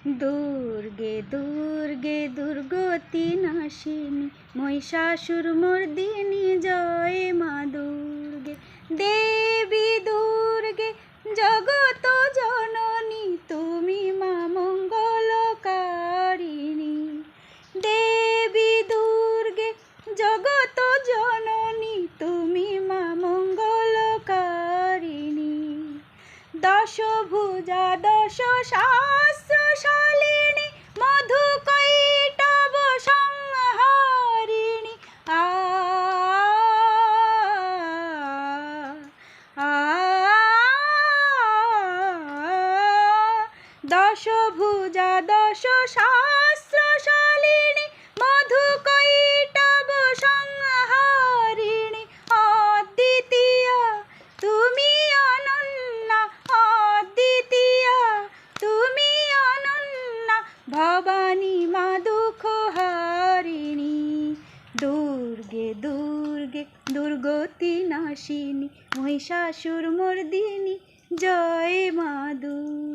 দুর্গে দুর্গে দুর্গতি নাশিনী মহিষাসুরমর্দিনী জয় মা দুর্গে। দেবী দুর্গে জগত জননী তুমি মা মঙ্গলকারিণী। দেবী দুর্গে জগত জননী তুমি মা মঙ্গলকারিণী। দশভুজা দশ সহস্রশালিনী মধুকৈটভ সংহারিণী। দশভুজা দশ সহস্রশালিনী মধুকৈটভ সংহারিণী। অদ্বিতীয়া তুমি অনন্যা, অদ্বিতীয়া তুমি অনন্যা, ভবানী মা দুঃখহারিণী। দুর্গে দুর্গে দুর্গতি নাশিনী মহিষাসুরমর্দিনী জয় মা দুর্গে।